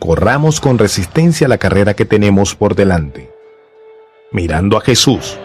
corramos con resistencia la carrera que tenemos por delante, mirando a Jesús,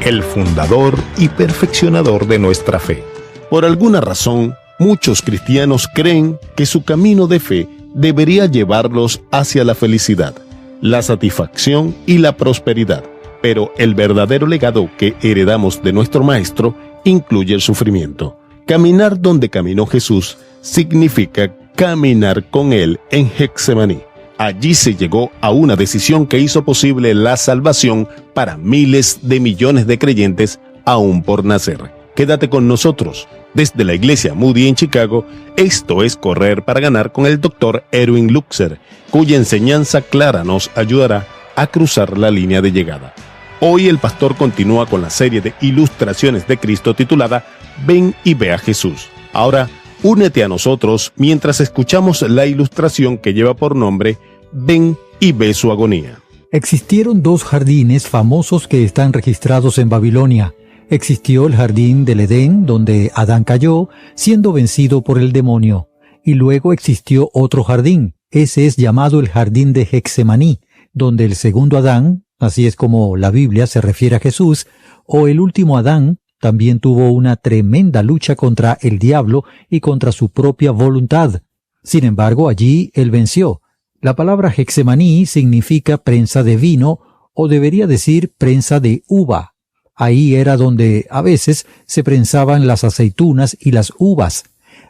el fundador y perfeccionador de nuestra fe. Por alguna razón, muchos cristianos creen que su camino de fe debería llevarlos hacia la felicidad, la satisfacción y la prosperidad. Pero el verdadero legado que heredamos de nuestro Maestro incluye el sufrimiento. Caminar donde caminó Jesús significa caminar con Él en Getsemaní. Allí se llegó a una decisión que hizo posible la salvación para miles de millones de creyentes aún por nacer. Quédate con nosotros. Desde la Iglesia Moody en Chicago, esto es Correr para Ganar con el Dr. Erwin Lutzer, cuya enseñanza clara nos ayudará a cruzar la línea de llegada. Hoy el pastor continúa con la serie de ilustraciones de Cristo titulada Ven y ve a Jesús. Ahora, únete a nosotros mientras escuchamos la ilustración que lleva por nombre Ven y ve su agonía. Existieron dos jardines famosos que están registrados en Babilonia. Existió el jardín del Edén, donde Adán cayó, siendo vencido por el demonio. Y luego existió otro jardín. Ese es llamado el jardín de Getsemaní, donde el segundo Adán, así es como la Biblia se refiere a Jesús, o el último Adán, también tuvo una tremenda lucha contra el diablo y contra su propia voluntad. Sin embargo, allí él venció. La palabra Getsemaní significa prensa de vino, o debería decir prensa de uva. Ahí era donde a veces se prensaban las aceitunas y las uvas.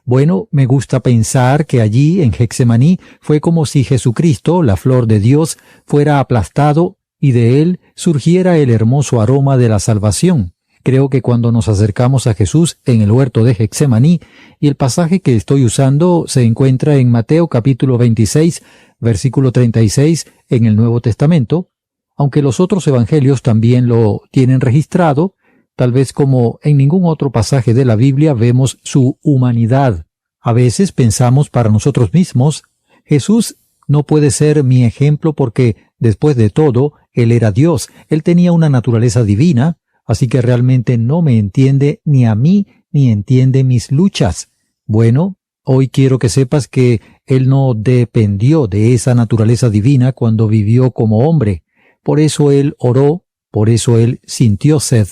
Bueno, me gusta pensar que allí en Getsemaní fue como si Jesucristo, la flor de Dios, fuera aplastado y de él surgiera el hermoso aroma de la salvación. Creo que cuando nos acercamos a Jesús en el huerto de Getsemaní, y el pasaje que estoy usando se encuentra en Mateo capítulo 26, versículo 36 en el Nuevo Testamento, aunque los otros evangelios también lo tienen registrado, tal vez como en ningún otro pasaje de la Biblia vemos su humanidad. A veces pensamos para nosotros mismos, Jesús no puede ser mi ejemplo porque, después de todo, Él era Dios, Él tenía una naturaleza divina, así que realmente no me entiende ni a mí ni entiende mis luchas. Bueno, hoy quiero que sepas que Él no dependió de esa naturaleza divina cuando vivió como hombre. Por eso Él oró, por eso Él sintió sed.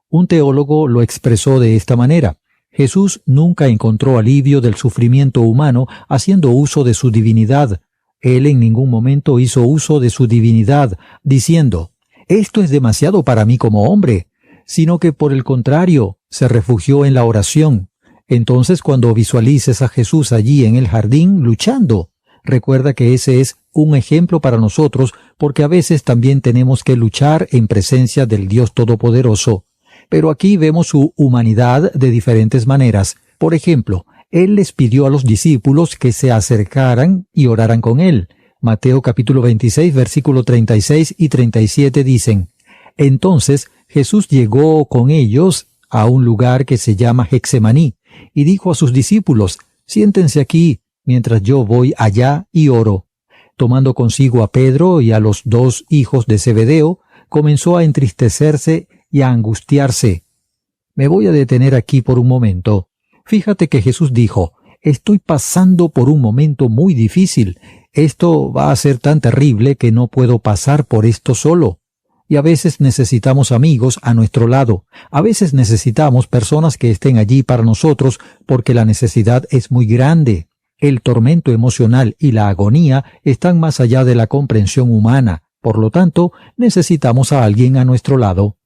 Un teólogo lo expresó de esta manera: Jesús nunca encontró alivio del sufrimiento humano haciendo uso de su divinidad. Él en ningún momento hizo uso de su divinidad, diciendo, «Esto es demasiado para mí como hombre», sino que por el contrario, se refugió en la oración. Entonces, cuando visualices a Jesús allí en el jardín luchando, recuerda que ese es un ejemplo para nosotros, porque a veces también tenemos que luchar en presencia del Dios Todopoderoso. Pero aquí vemos su humanidad de diferentes maneras. Por ejemplo, Él les pidió a los discípulos que se acercaran y oraran con Él. Mateo capítulo 26, versículo 36 y 37 dicen, «Entonces Jesús llegó con ellos a un lugar que se llama Getsemaní, y dijo a sus discípulos, «Siéntense aquí, mientras yo voy allá y oro». Tomando consigo a Pedro y a los dos hijos de Zebedeo, comenzó a entristecerse y a angustiarse. Me voy a detener aquí por un momento. Fíjate que Jesús dijo, «Estoy pasando por un momento muy difícil. Esto va a ser tan terrible que no puedo pasar por esto solo». Y a veces necesitamos amigos a nuestro lado. A veces necesitamos personas que estén allí para nosotros porque la necesidad es muy grande. El tormento emocional y la agonía están más allá de la comprensión humana. Por lo tanto, necesitamos a alguien a nuestro lado.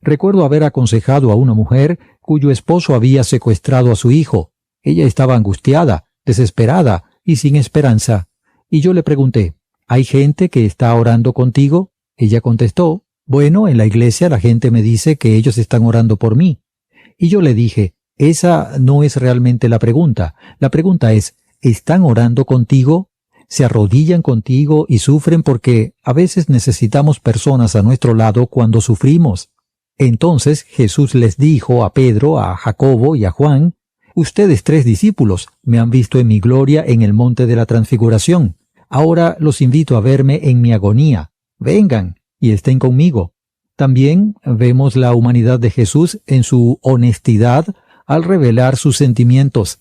Recuerdo haber aconsejado a una mujer cuyo esposo había secuestrado a su hijo. Ella estaba angustiada, desesperada y sin esperanza. Y yo le pregunté, ¿hay gente que está orando contigo? Ella contestó, bueno, en la iglesia la gente me dice que ellos están orando por mí. Y yo le dije, esa no es realmente la pregunta. La pregunta es, ¿están orando contigo? ¿Se arrodillan contigo y sufren? Porque a veces necesitamos personas a nuestro lado cuando sufrimos. Entonces Jesús les dijo a Pedro, a Jacobo y a Juan, «Ustedes 3 discípulos me han visto en mi gloria en el monte de la transfiguración. Ahora los invito a verme en mi agonía. Vengan y estén conmigo». También vemos la humanidad de Jesús en su honestidad al revelar sus sentimientos.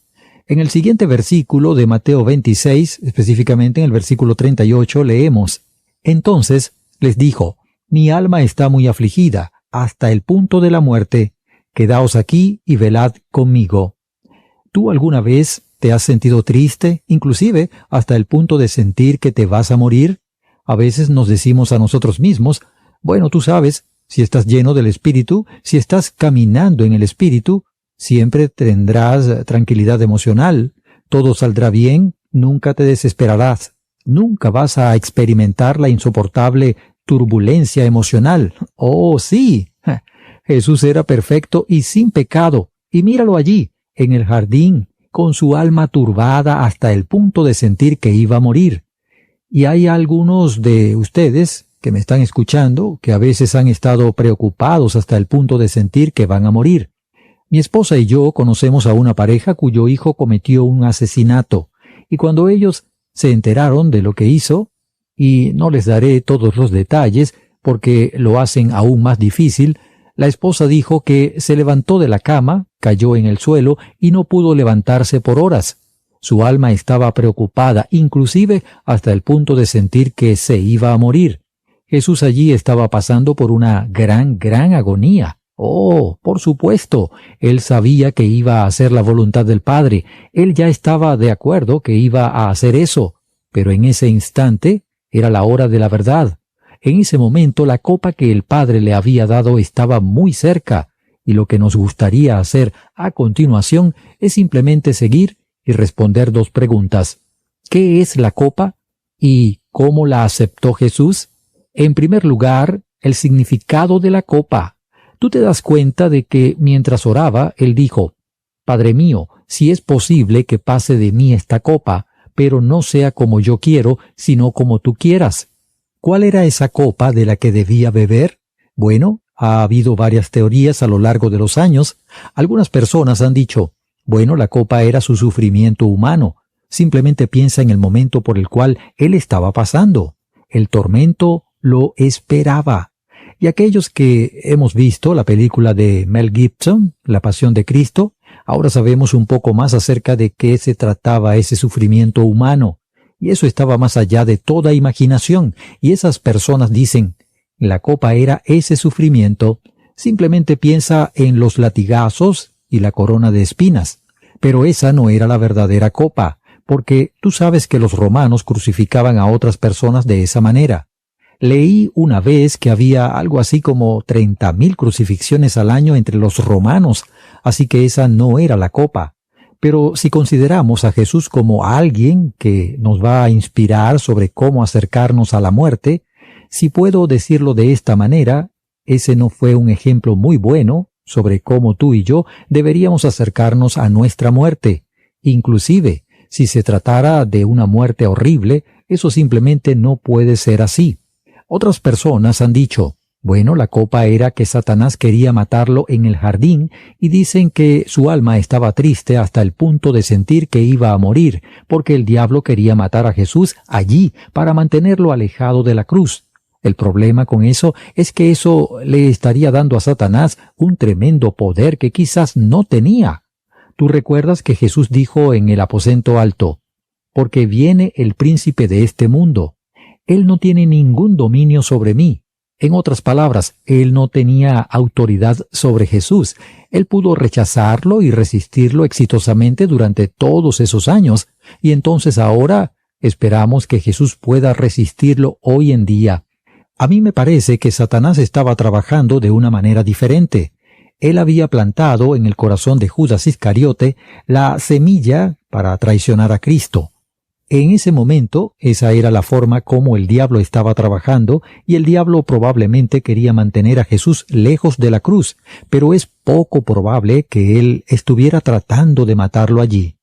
En el siguiente versículo de Mateo 26, específicamente en el versículo 38, leemos: Entonces les dijo: Mi alma está muy afligida, hasta el punto de la muerte. Quedaos aquí y velad conmigo. ¿Tú alguna vez te has sentido triste, inclusive hasta el punto de sentir que te vas a morir? A veces nos decimos a nosotros mismos: bueno, tú sabes, si estás lleno del Espíritu, si estás caminando en el Espíritu, siempre tendrás tranquilidad emocional, todo saldrá bien, nunca te desesperarás, nunca vas a experimentar la insoportable turbulencia emocional. ¡Oh, sí! Jesús era perfecto y sin pecado, y míralo allí, en el jardín, con su alma turbada hasta el punto de sentir que iba a morir. Y hay algunos de ustedes que me están escuchando que a veces han estado preocupados hasta el punto de sentir que van a morir. Mi esposa y yo conocemos a una pareja cuyo hijo cometió un asesinato, y cuando ellos se enteraron de lo que hizo, y no les daré todos los detalles porque lo hacen aún más difícil, la esposa dijo que se levantó de la cama, cayó en el suelo y no pudo levantarse por horas. Su alma estaba preocupada, inclusive hasta el punto de sentir que se iba a morir. Jesús allí estaba pasando por una gran agonía. Oh, por supuesto, él sabía que iba a hacer la voluntad del Padre. Él ya estaba de acuerdo que iba a hacer eso. Pero en ese instante era la hora de la verdad. En ese momento la copa que el Padre le había dado estaba muy cerca, y lo que nos gustaría hacer a continuación es simplemente seguir y responder dos preguntas. ¿Qué es la copa? ¿Y cómo la aceptó Jesús? En primer lugar, el significado de la copa. Tú te das cuenta de que mientras oraba, él dijo: Padre mío, si es posible que pase de mí esta copa, pero no sea como yo quiero, sino como tú quieras. ¿Cuál era esa copa de la que debía beber? Bueno, ha habido varias teorías a lo largo de los años. Algunas personas han dicho: bueno, la copa era su sufrimiento humano. Simplemente piensa en el momento por el cual él estaba pasando. El tormento lo esperaba. Y aquellos que hemos visto la película de Mel Gibson, La Pasión de Cristo, ahora sabemos un poco más acerca de qué se trataba ese sufrimiento humano. Y eso estaba más allá de toda imaginación. Y esas personas dicen: la copa era ese sufrimiento. Simplemente piensa en los latigazos y la corona de espinas. Pero esa no era la verdadera copa, porque tú sabes que los romanos crucificaban a otras personas de esa manera. Leí una vez que había algo así como 30,000 crucifixiones al año entre los romanos, así que esa no era la copa. Pero si consideramos a Jesús como alguien que nos va a inspirar sobre cómo acercarnos a la muerte, si puedo decirlo de esta manera, ese no fue un ejemplo muy bueno sobre cómo tú y yo deberíamos acercarnos a nuestra muerte. Inclusive, si se tratara de una muerte horrible, eso simplemente no puede ser así. Otras personas han dicho: bueno, la copa era que Satanás quería matarlo en el jardín, y dicen que su alma estaba triste hasta el punto de sentir que iba a morir, porque el diablo quería matar a Jesús allí para mantenerlo alejado de la cruz. El problema con eso es que eso le estaría dando a Satanás un tremendo poder que quizás no tenía. Tú recuerdas que Jesús dijo en el aposento alto: porque viene el príncipe de este mundo. Él no tiene ningún dominio sobre mí. En otras palabras, él no tenía autoridad sobre Jesús. Él pudo rechazarlo y resistirlo exitosamente durante todos esos años, y entonces ahora esperamos que Jesús pueda resistirlo hoy en día. A mí me parece que Satanás estaba trabajando de una manera diferente. Él había plantado en el corazón de Judas Iscariote la semilla para traicionar a Cristo. En ese momento, esa era la forma como el diablo estaba trabajando, y el diablo probablemente quería mantener a Jesús lejos de la cruz, pero es poco probable que él estuviera tratando de matarlo allí.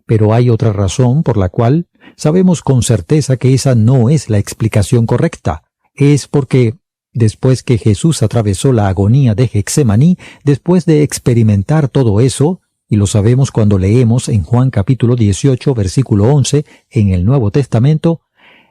Pero hay otra razón por la cual sabemos con certeza que esa no es la explicación correcta. Es porque después que Jesús atravesó la agonía de Getsemaní, después de experimentar todo eso, y lo sabemos cuando leemos en Juan capítulo 18, versículo 11, en el Nuevo Testamento,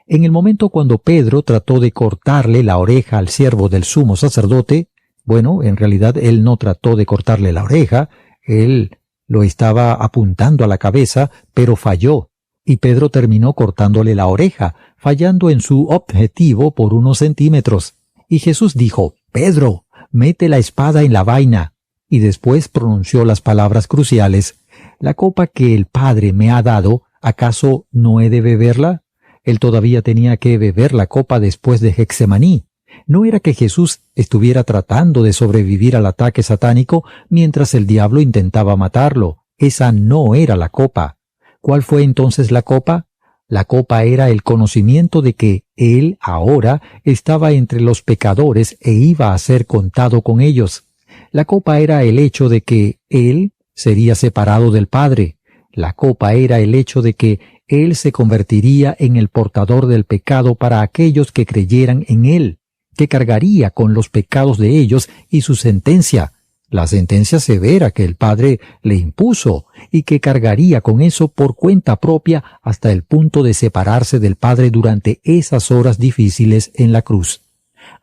en el momento cuando Pedro trató de cortarle la oreja al siervo del sumo sacerdote, bueno, en realidad él no trató de cortarle la oreja, él Lo estaba apuntando a la cabeza, pero falló, y Pedro terminó cortándole la oreja, fallando en su objetivo por unos centímetros. Y Jesús dijo: «Pedro, mete la espada en la vaina». Y después pronunció las palabras cruciales: «La copa que el Padre me ha dado, ¿acaso no he de beberla?». Él todavía tenía que beber la copa después de Getsemaní. No era que Jesús estuviera tratando de sobrevivir al ataque satánico mientras el diablo intentaba matarlo. Esa no era la copa. ¿Cuál fue entonces la copa? La copa era el conocimiento de que Él ahora estaba entre los pecadores e iba a ser contado con ellos. La copa era el hecho de que Él sería separado del Padre. La copa era el hecho de que Él se convertiría en el portador del pecado para aquellos que creyeran en Él, que cargaría con los pecados de ellos y su sentencia, la sentencia severa que el Padre le impuso, y que cargaría con eso por cuenta propia hasta el punto de separarse del Padre durante esas horas difíciles en la cruz.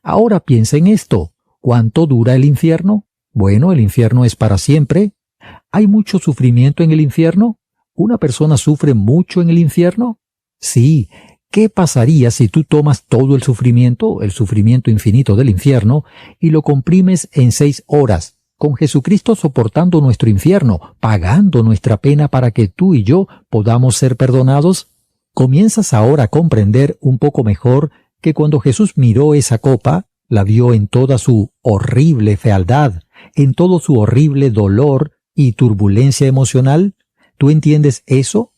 Ahora piensa en esto. ¿Cuánto dura el infierno? Bueno, el infierno es para siempre. ¿Hay mucho sufrimiento en el infierno? ¿Una persona sufre mucho en el infierno? Sí. ¿Qué pasaría si tú tomas todo el sufrimiento infinito del infierno, y lo comprimes en 6 horas, con Jesucristo soportando nuestro infierno, pagando nuestra pena para que tú y yo podamos ser perdonados? Comienzas ahora a comprender un poco mejor que cuando Jesús miró esa copa, la vio en toda su horrible fealdad, en todo su horrible dolor y turbulencia emocional. ¿Tú entiendes eso?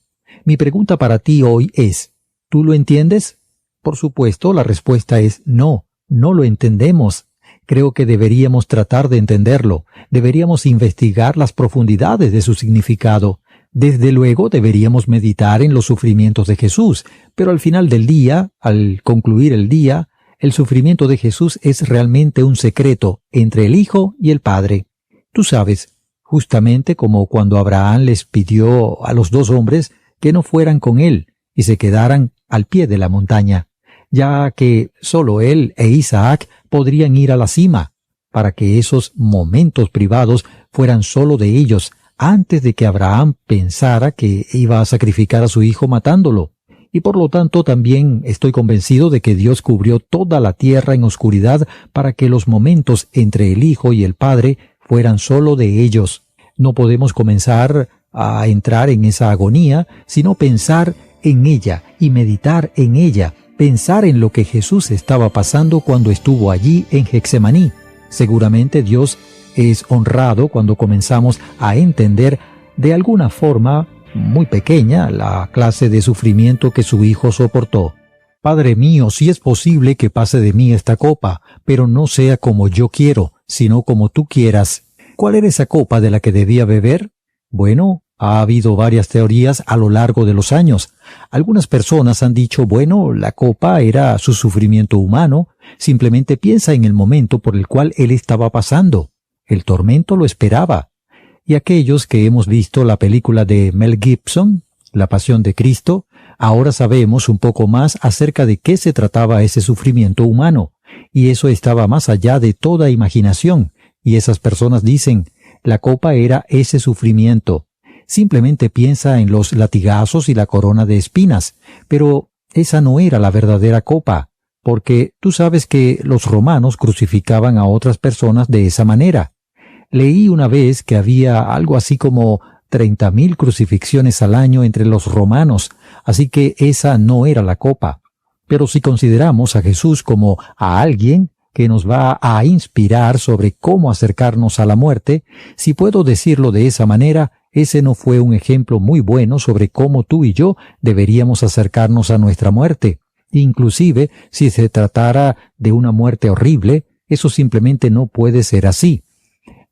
Mi pregunta para ti hoy es: ¿tú lo entiendes? Por supuesto, la respuesta es no, no lo entendemos. Creo que deberíamos tratar de entenderlo, deberíamos investigar las profundidades de su significado. Desde luego deberíamos meditar en los sufrimientos de Jesús, pero al final del día, al concluir el día, el sufrimiento de Jesús es realmente un secreto entre el Hijo y el Padre. Tú sabes, justamente como cuando Abraham les pidió a los 2 hombres que no fueran con él y se quedaran al pie de la montaña, ya que solo él e Isaac podrían ir a la cima, para que esos momentos privados fueran solo de ellos, antes de que Abraham pensara que iba a sacrificar a su hijo matándolo. Y por lo tanto también estoy convencido de que Dios cubrió toda la tierra en oscuridad para que los momentos entre el Hijo y el Padre fueran solo de ellos. No podemos comenzar a entrar en esa agonía, sino pensar en ella y meditar en ella, pensar en lo que Jesús estaba pasando cuando estuvo allí en Getsemaní. Seguramente Dios es honrado cuando comenzamos a entender de alguna forma muy pequeña la clase de sufrimiento que su Hijo soportó. Padre mío, si es posible que pase de mí esta copa, pero no sea como yo quiero, sino como tú quieras. ¿Cuál era esa copa de la que debía beber? Bueno, ha habido varias teorías a lo largo de los años. Algunas personas han dicho, bueno, la copa era su sufrimiento humano, simplemente piensa en el momento por el cual él estaba pasando. El tormento lo esperaba. Y aquellos que hemos visto la película de Mel Gibson, La Pasión de Cristo, ahora sabemos un poco más acerca de qué se trataba ese sufrimiento humano, y eso estaba más allá de toda imaginación, y esas personas dicen, la copa era ese sufrimiento. Simplemente piensa en los latigazos y la corona de espinas, pero esa no era la verdadera copa, porque tú sabes que los romanos crucificaban a otras personas de esa manera. Leí una vez que había algo así como 30,000 crucifixiones al año entre los romanos, así que esa no era la copa. Pero si consideramos a Jesús como a alguien que nos va a inspirar sobre cómo acercarnos a la muerte, si puedo decirlo de esa manera, ese no fue un ejemplo muy bueno sobre cómo tú y yo deberíamos acercarnos a nuestra muerte. Inclusive, si se tratara de una muerte horrible, eso simplemente no puede ser así.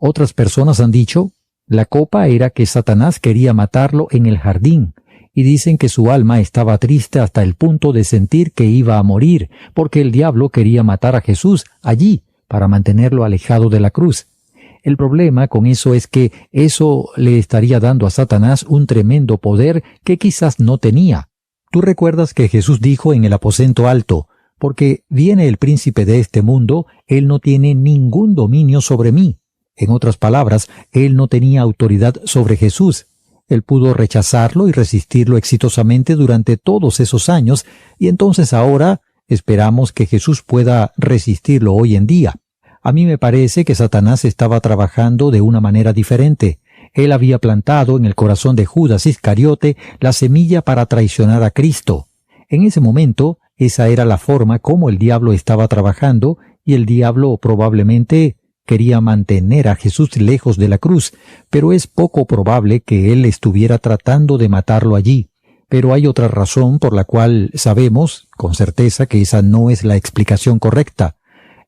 Otras personas han dicho, la copa era que Satanás quería matarlo en el jardín, y dicen que su alma estaba triste hasta el punto de sentir que iba a morir, porque el diablo quería matar a Jesús allí, para mantenerlo alejado de la cruz. El problema con eso es que eso le estaría dando a Satanás un tremendo poder que quizás no tenía. Tú recuerdas que Jesús dijo en el aposento alto, porque viene el príncipe de este mundo, él no tiene ningún dominio sobre mí. En otras palabras, él no tenía autoridad sobre Jesús. Él pudo rechazarlo y resistirlo exitosamente durante todos esos años, y entonces ahora esperamos que Jesús pueda resistirlo hoy en día. A mí me parece que Satanás estaba trabajando de una manera diferente. Él había plantado en el corazón de Judas Iscariote la semilla para traicionar a Cristo. En ese momento, esa era la forma como el diablo estaba trabajando, y el diablo probablemente quería mantener a Jesús lejos de la cruz, pero es poco probable que él estuviera tratando de matarlo allí. Pero hay otra razón por la cual sabemos con certeza que esa no es la explicación correcta.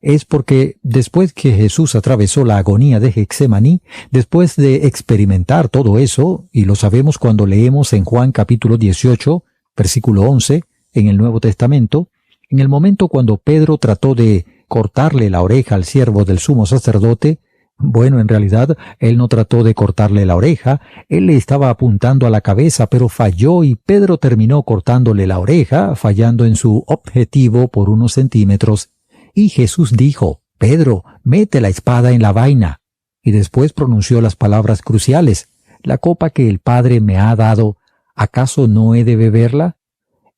Es porque después que Jesús atravesó la agonía de Getsemaní, después de experimentar todo eso, y lo sabemos cuando leemos en Juan capítulo 18, versículo 11, en el Nuevo Testamento, en el momento cuando Pedro trató de cortarle la oreja al siervo del sumo sacerdote, bueno, en realidad, él no trató de cortarle la oreja, él le estaba apuntando a la cabeza, pero falló y Pedro terminó cortándole la oreja, fallando en su objetivo por unos centímetros. Y Jesús dijo, Pedro, mete la espada en la vaina. Y después pronunció las palabras cruciales, la copa que el Padre me ha dado, ¿acaso no he de beberla?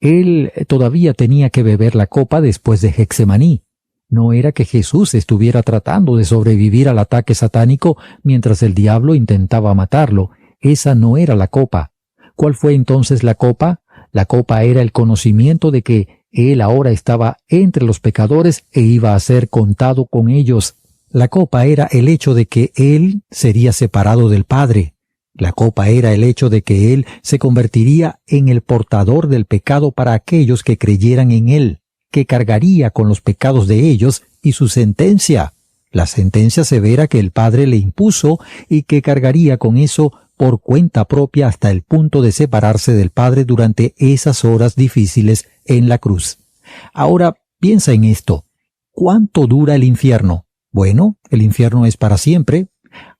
Él todavía tenía que beber la copa después de Getsemaní. No era que Jesús estuviera tratando de sobrevivir al ataque satánico mientras el diablo intentaba matarlo. Esa no era la copa. ¿Cuál fue entonces la copa? La copa era el conocimiento de que él ahora estaba entre los pecadores e iba a ser contado con ellos. La copa era el hecho de que él sería separado del Padre. La copa era el hecho de que él se convertiría en el portador del pecado para aquellos que creyeran en él, que cargaría con los pecados de ellos y su sentencia, la sentencia severa que el Padre le impuso y que cargaría con eso por cuenta propia hasta el punto de separarse del Padre durante esas horas difíciles en la cruz. Ahora, piensa en esto. ¿Cuánto dura el infierno? Bueno, el infierno es para siempre.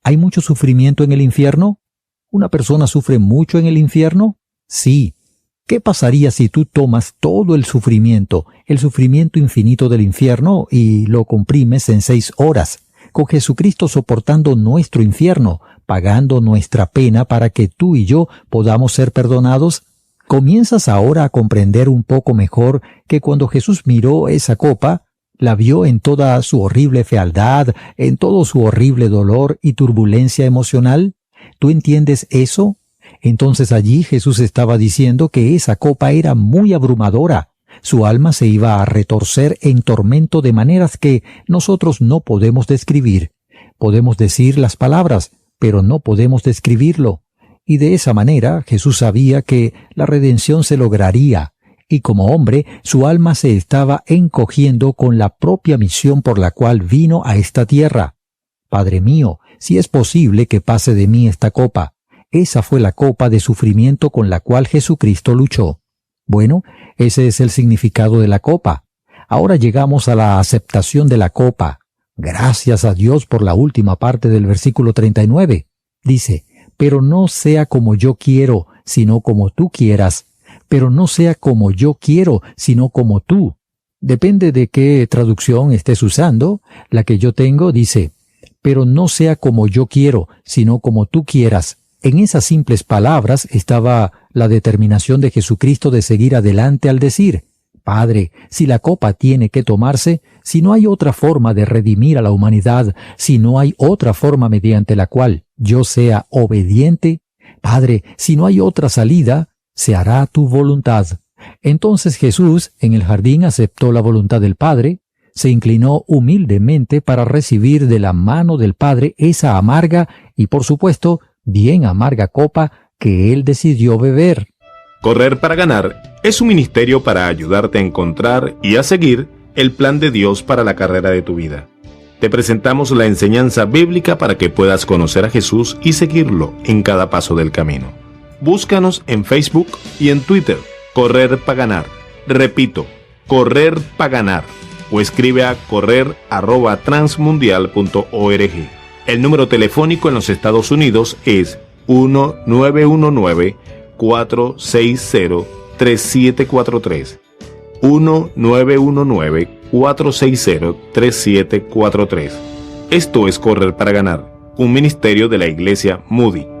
¿Hay mucho sufrimiento en el infierno? ¿Una persona sufre mucho en el infierno? Sí. ¿Qué pasaría si tú tomas todo el sufrimiento infinito del infierno y lo comprimes en 6 horas, con Jesucristo soportando nuestro infierno, pagando nuestra pena para que tú y yo podamos ser perdonados? ¿Comienzas ahora a comprender un poco mejor que cuando Jesús miró esa copa, la vio en toda su horrible fealdad, en todo su horrible dolor y turbulencia emocional? ¿Tú entiendes eso? Entonces allí Jesús estaba diciendo que esa copa era muy abrumadora. Su alma se iba a retorcer en tormento de maneras que nosotros no podemos describir. Podemos decir las palabras, pero no podemos describirlo. Y de esa manera Jesús sabía que la redención se lograría, y como hombre su alma se estaba encogiendo con la propia misión por la cual vino a esta tierra. Padre mío, si es posible que pase de mí esta copa. Esa fue la copa de sufrimiento con la cual Jesucristo luchó. Bueno, ese es el significado de la copa. Ahora llegamos a la aceptación de la copa. Gracias a Dios por la última parte del versículo 39. Dice, pero no sea como yo quiero, sino como tú quieras. Pero no sea como yo quiero, sino como tú. Depende de qué traducción estés usando. La que yo tengo dice, pero no sea como yo quiero, sino como tú quieras. En esas simples palabras estaba la determinación de Jesucristo de seguir adelante al decir, Padre, si la copa tiene que tomarse, si no hay otra forma de redimir a la humanidad, si no hay otra forma mediante la cual yo sea obediente, Padre, si no hay otra salida, se hará tu voluntad. Entonces Jesús en el jardín aceptó la voluntad del Padre, se inclinó humildemente para recibir de la mano del Padre esa amarga y, por supuesto, bien amarga copa que él decidió beber. Correr para ganar es un ministerio para ayudarte a encontrar y a seguir el plan de Dios para la carrera de tu vida. Te presentamos la enseñanza bíblica para que puedas conocer a Jesús y seguirlo en cada paso del camino. Búscanos en Facebook y en Twitter, Correr para ganar. Repito, Correr para ganar. O escribe a correr@transmundial.org. El número telefónico en los Estados Unidos es 1-919-460-3743. 1-919-460-3743. Esto es Correr para ganar. un ministerio de la Iglesia Moody.